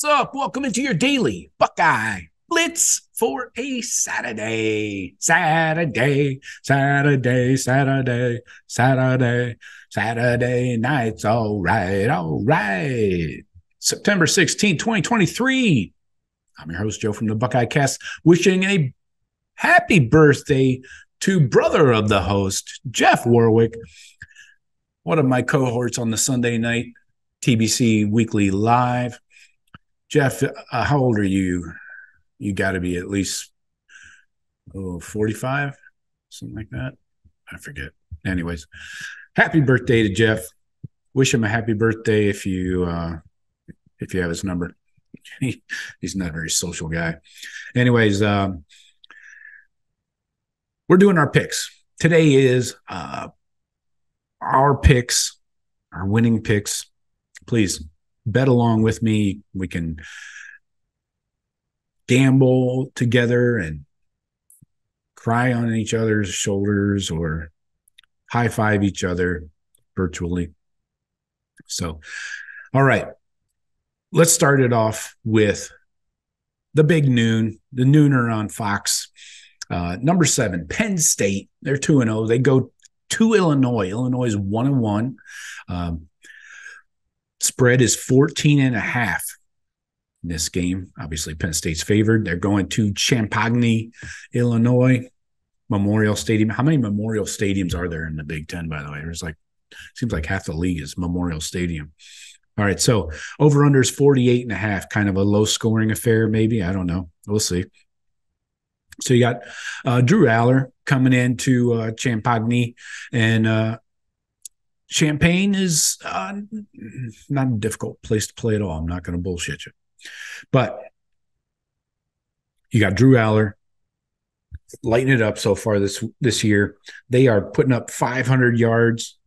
What's up? Welcome into your daily Buckeye Blitz for a Saturday. Saturday nights. All right. September 16th, 2023. I'm your host, Joe from the Buckeye Cast, wishing a happy birthday to brother of the host, Jeff Warwick, one of my cohorts on the Sunday night TBC Weekly Live. Jeff, how old are you? You got to be at least 45, something like that. I forget. Anyways, happy birthday to Jeff. Wish him a happy birthday if you have his number. He's not a very social guy. Anyways, we're doing our picks. Today is our picks, our winning picks. Please bet along with me. We can gamble together and cry on each other's shoulders or high five each other virtually. So, all right, let's start it off with the big noon, the nooner on Fox. Number 7, Penn State. They're 2-0. They go to Illinois. Illinois is 1-1. Spread is 14.5 in this game. Obviously, Penn State's favored. They're going to Champaign, Illinois, Memorial Stadium. How many Memorial Stadiums are there in the Big Ten, by the way? There's seems like half the league is Memorial Stadium. All right, so over-under is 48.5, kind of a low-scoring affair, maybe. I don't know. We'll see. So you got Drew Aller coming into Champaign, and Champaign is not a difficult place to play at all. I'm not going to bullshit you. But you got Drew Aller lighting it up so far this year. They are putting up 500 yards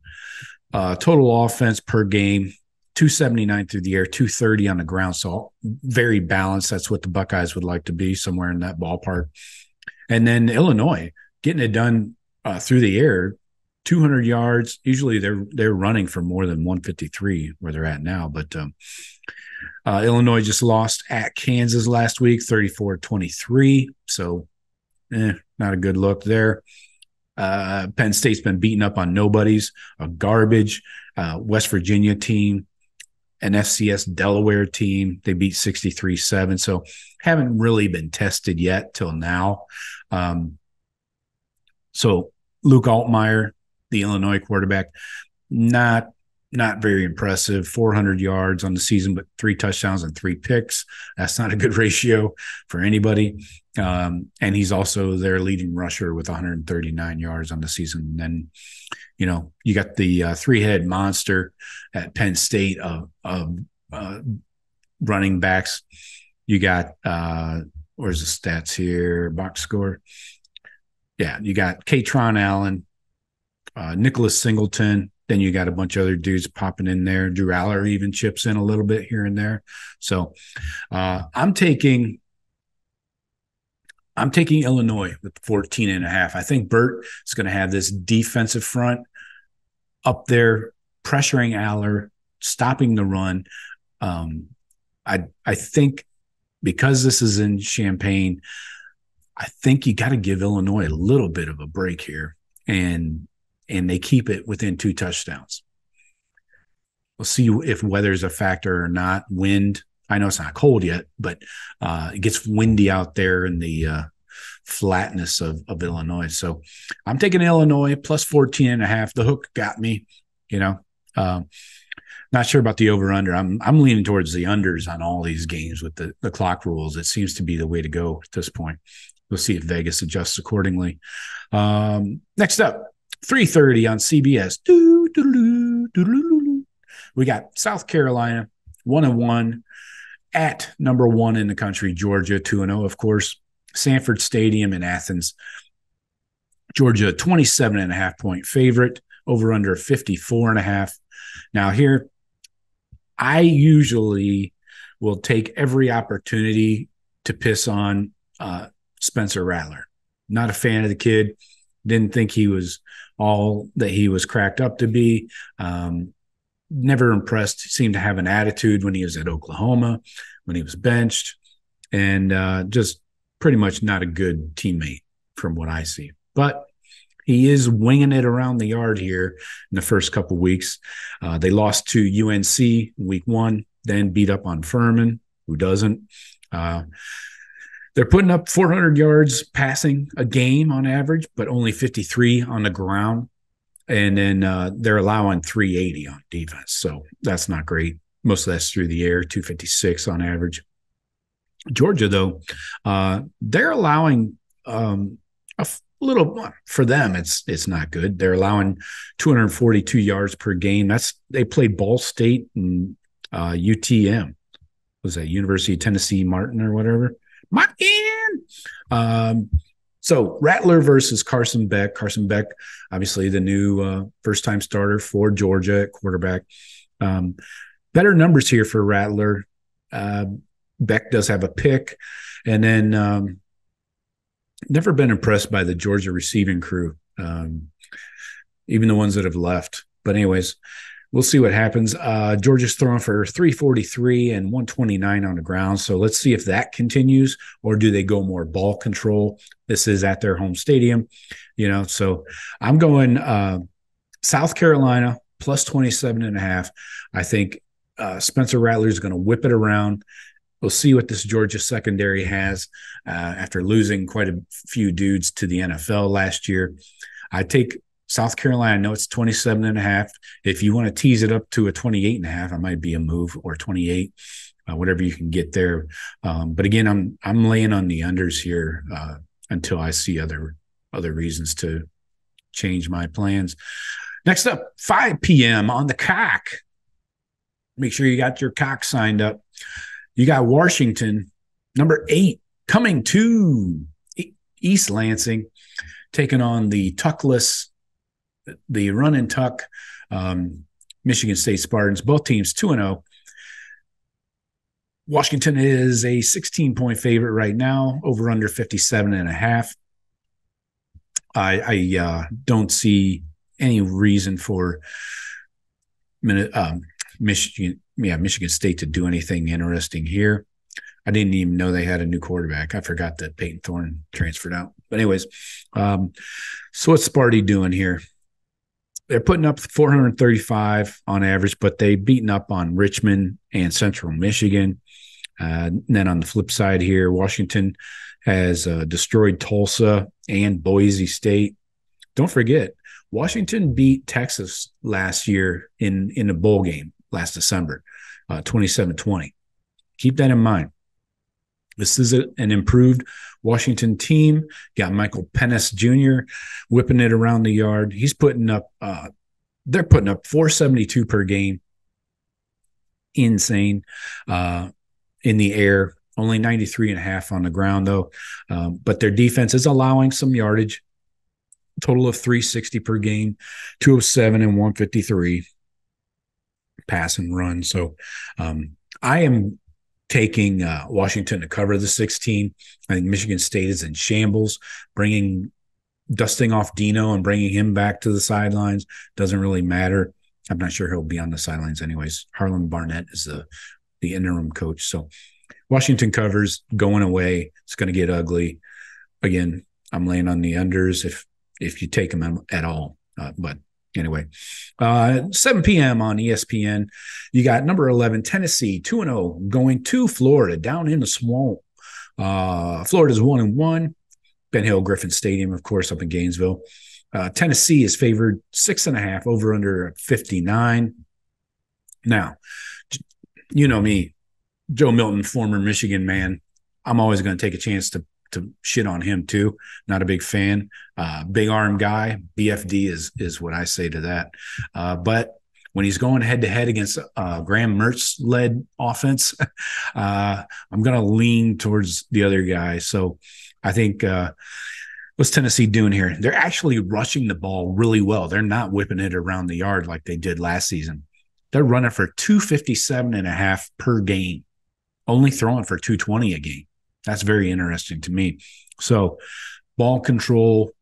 total offense per game, 279 through the air, 230 on the ground. So very balanced. That's what the Buckeyes would like to be, somewhere in that ballpark. And then Illinois getting it done through the air, 200 yards. Usually they're running for more than 153 where they're at now. But Illinois just lost at Kansas last week, 34-23. So not a good look there. Penn State's been beaten up on nobodies, a garbage West Virginia team, an FCS Delaware team. They beat 63-7. So haven't really been tested yet till now. So Luke Altmaier, the Illinois quarterback, not very impressive. 400 yards on the season, but 3 touchdowns and 3 picks. That's not a good ratio for anybody. And he's also their leading rusher with 139 yards on the season. And then, you got the 3-head monster at Penn State of running backs. You got where's the stats here? Box score. Yeah, you got Katron Allen, Nicholas Singleton. Then you got a bunch of other dudes popping in there. Drew Aller even chips in a little bit here and there. So I'm taking Illinois with 14.5. I think Burt is going to have this defensive front up there pressuring Aller, stopping the run. I think because this is in Champaign, I think you got to give Illinois a little bit of a break here, and they keep it within 2 touchdowns. We'll see if weather's a factor or not. Wind. I know it's not cold yet, but it gets windy out there in the flatness of Illinois. So I'm taking Illinois plus 14.5. The hook got me, not sure about the over-under. I'm leaning towards the unders on all these games with the clock rules. It seems to be the way to go at this point. We'll see if Vegas adjusts accordingly. Next up, 3:30 on CBS. We got South Carolina, 1-1 at number 1 in the country, Georgia, 2-0, of course. Sanford Stadium in Athens. Georgia, 27.5-point favorite, over under 54.5. Now here, I usually will take every opportunity to piss on Spencer Rattler. Not a fan of the kid. Didn't think he was all that he was cracked up to be. never impressed. He seemed to have an attitude when he was at Oklahoma, when he was benched, and just pretty much not a good teammate from what I see. But he is winging it around the yard here in the first couple of weeks. They lost to UNC week 1, then beat up on Furman, who doesn't. They're putting up 400 yards passing a game on average, but only 53 on the ground. And then they're allowing 380 on defense. So that's not great. Most of that's through the air, 256 on average. Georgia, though, they're allowing a little – for them, it's not good. They're allowing 242 yards per game. They played Ball State and UTM. Was that University of Tennessee Martin or whatever? Martin! So Rattler versus Carson Beck. Carson Beck, obviously the new first-time starter for Georgia at quarterback. Better numbers here for Rattler. Beck does have a pick. And then never been impressed by the Georgia receiving crew, even the ones that have left. But anyways, we'll see what happens. Georgia's throwing for 343 and 129 on the ground. So let's see if that continues, or do they go more ball control? This is at their home stadium, so I'm going South Carolina plus 27.5. I think Spencer Rattler is going to whip it around. We'll see what this Georgia secondary has after losing quite a few dudes to the NFL last year. I take South Carolina. I know it's 27.5. If you want to tease it up to a 28.5, it might be a move, or 28, whatever you can get there. But again, I'm laying on the unders here until I see other reasons to change my plans. Next up, 5 p.m. on the cock. Make sure you got your cock signed up. You got Washington, number 8, coming to East Lansing, taking on the tuckless, the run and tuck Michigan State Spartans. Both teams 2-0. Washington is a 16-point favorite right now, over under 57.5. I don't see any reason for Michigan State to do anything interesting here. I didn't even know they had a new quarterback. I forgot that Peyton Thorne transferred out. But anyways, so what's Sparty doing here? They're putting up 435 on average, but they've beaten up on Richmond and Central Michigan. And then on the flip side here, Washington has destroyed Tulsa and Boise State. Don't forget, Washington beat Texas last year in a bowl game last December, 27-20. Keep that in mind. This is an improved Washington team. Got Michael Pennis Jr. whipping it around the yard. He's putting up they're putting up 472 per game. Insane. In the air, only 93.5 on the ground, though. But their defense is allowing some yardage. Total of 360 per game, 207 and 153 pass and run. So I am taking Washington to cover the 16. I think Michigan State is in shambles. Dusting off Dino and bringing him back to the sidelines doesn't really matter. I'm not sure he'll be on the sidelines anyways. Harlan Barnett is the interim coach. So Washington covers, going away. It's going to get ugly. Again, I'm laying on the unders if you take them at all. But anyway, 7 p.m. on ESPN, you got number 11, Tennessee, 2-0, going to Florida, down in the swamp. Florida's 1-1. Ben Hill Griffin Stadium, of course, up in Gainesville. Tennessee is favored 6.5, over under 59. Now, you know me, Joe Milton, former Michigan man. I'm always going to take a chance to shit on him too. Not a big fan. Big arm guy. BFD is what I say to that. But when he's going head to head against Graham Mertz led offense, I'm going to lean towards the other guy. So I think what's Tennessee doing here? They're actually rushing the ball really well. They're not whipping it around the yard like they did last season. They're running for 257.5 per game, only throwing for 220 a game. That's very interesting to me. So ball control,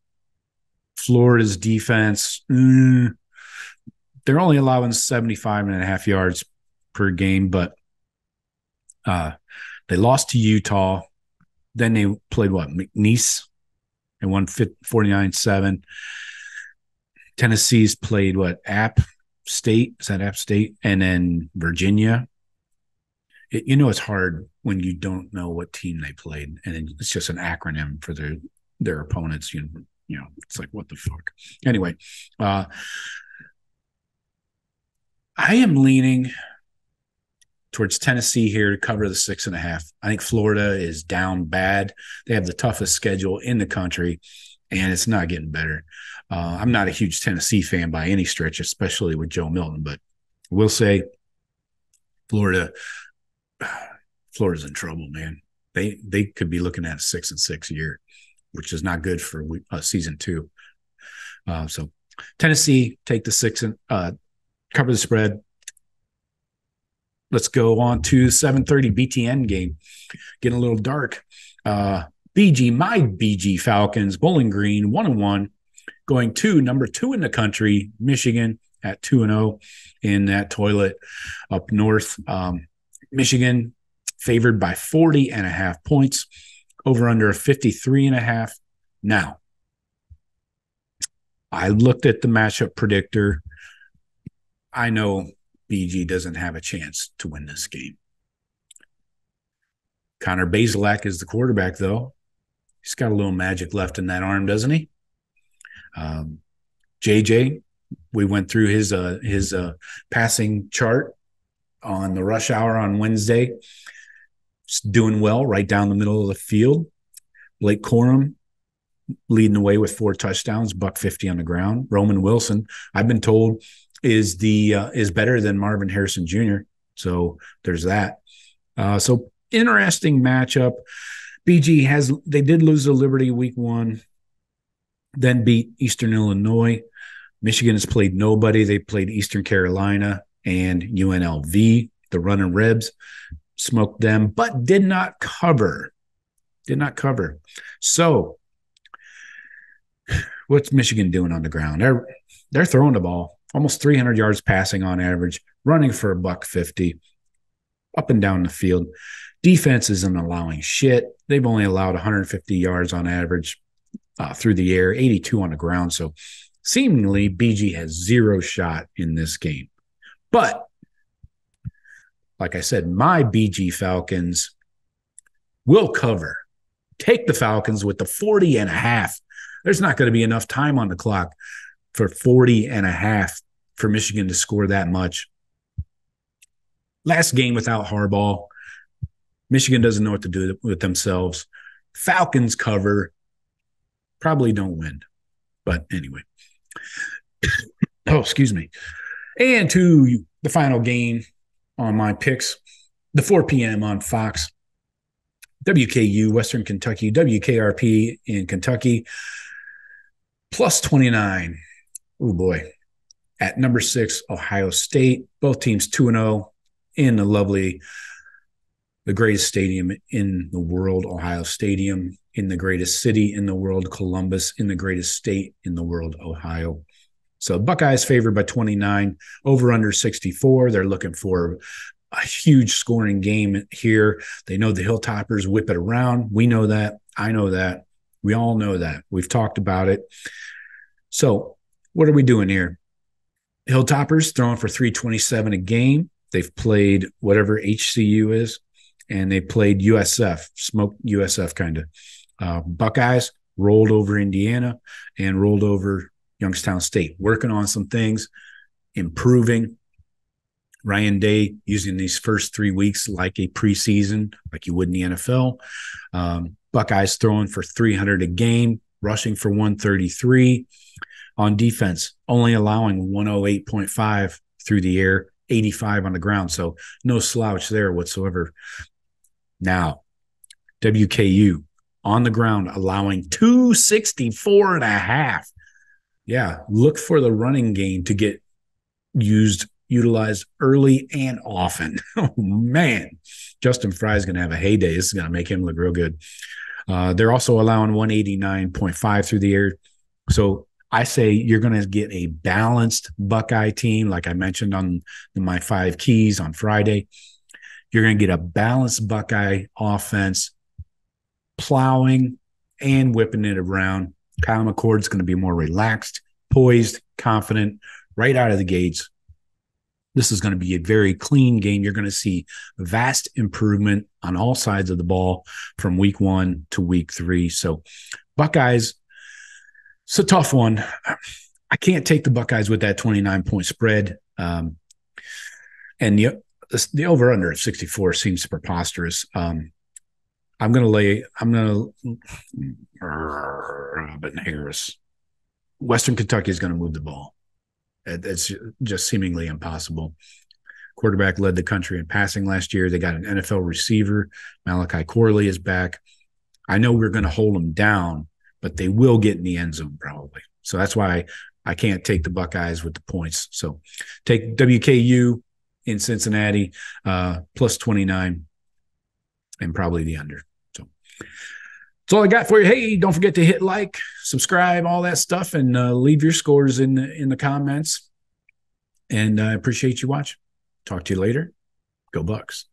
Florida's defense, they're only allowing 75.5 yards per game, but they lost to Utah. Then they played McNeese and won 49-7. Tennessee's played App State? Is that App State? And then Virginia. It's hard when you don't know what team they played, and it's just an acronym for their opponents. It's like, what the fuck? Anyway, I am leaning towards Tennessee here to cover the 6.5. I think Florida is down bad. They have the toughest schedule in the country, and it's not getting better. I'm not a huge Tennessee fan by any stretch, especially with Joe Milton, but we'll say Florida's in trouble, man. They could be looking at a 6-6 year, which is not good for season 2. So Tennessee, take the 6 and cover the spread. Let's go on to 7:30 BTN game. Getting a little dark. My BG Falcons, Bowling Green, 1-1, going to number 2 in the country, Michigan, at 2-0 in that toilet up north. Michigan favored by 40.5 points, over under a 53.5. Now, I looked at the matchup predictor. I know BG doesn't have a chance to win this game. Connor Bazelak is the quarterback, though. He's got a little magic left in that arm, doesn't he? JJ, we went through his passing chart on the rush hour on Wednesday. Just doing well right down the middle of the field. Blake Corum leading the way with 4 touchdowns, $150 on the ground. Roman Wilson, I've been told, is better than Marvin Harrison Jr. So there's that. So interesting matchup. BG they did lose to Liberty week 1, then beat Eastern Illinois. Michigan has played nobody. They played Eastern Carolina and UNLV. The Running Rebs smoked them, but did not cover. So what's Michigan doing on the ground? They're throwing the ball almost 300 yards passing on average, running for $150 up and down the field. Defense isn't allowing shit. They've only allowed 150 yards on average through the air, 82 on the ground. So seemingly BG has 0 shot in this game. But like I said, my BG Falcons will cover. Take the Falcons with the 40.5. There's not going to be enough time on the clock for 40.5 for Michigan to score that much. Last game without Harbaugh. Michigan doesn't know what to do with themselves. Falcons cover. Probably don't win. But anyway. Oh, excuse me. And to the final game on my picks, the 4 p.m. on Fox. WKU, Western Kentucky, WKRP in Kentucky, plus 29. Oh, boy. At number 6, Ohio State. Both teams 2-0 in the greatest stadium in the world, Ohio Stadium, in the greatest city in the world, Columbus, in the greatest state in the world, Ohio. So Buckeyes favored by 29, over under 64. They're looking for a huge scoring game here. They know the Hilltoppers whip it around. We know that. I know that. We all know that. We've talked about it. So what are we doing here? Hilltoppers throwing for 327 a game. They've played whatever HCU is, and they played USF, smoked USF kind of. Buckeyes rolled over Indiana and rolled over Youngstown State, working on some things, improving. Ryan Day using these first 3 weeks like a preseason, like you would in the NFL. Buckeyes throwing for 300 a game, rushing for 133. On defense, only allowing 108.5 through the air, 85 on the ground. So no slouch there whatsoever. Now, WKU on the ground, allowing 264.5. Yeah, look for the running game to get utilized early and often. Oh, man. Justin Fry's going to have a heyday. This is going to make him look real good. They're also allowing 189.5 through the air. So I say you're going to get a balanced Buckeye team, like I mentioned on my 5 keys on Friday. You're going to get a balanced Buckeye offense, plowing and whipping it around. Kyle McCord's going to be more relaxed, poised, confident right out of the gates. This is going to be a very clean game. You're going to see vast improvement on all sides of the ball from week 1 to week 3. So Buckeyes, it's a tough one. I can't take the Buckeyes with that 29-point spread. And the over-under at 64 seems preposterous. I'm going to Robin Harris. Western Kentucky is going to move the ball. It's just seemingly impossible. Quarterback led the country in passing last year. They got an NFL receiver. Malachi Corley is back. I know we're going to hold them down, but they will get in the end zone probably. So that's why I can't take the Buckeyes with the points. So take WKU in Cincinnati, plus 29, and probably the under. So that's all I got for you. Hey, don't forget to hit like, subscribe, all that stuff, and leave your scores in the comments. And I appreciate you watching. Talk to you later. Go Bucks.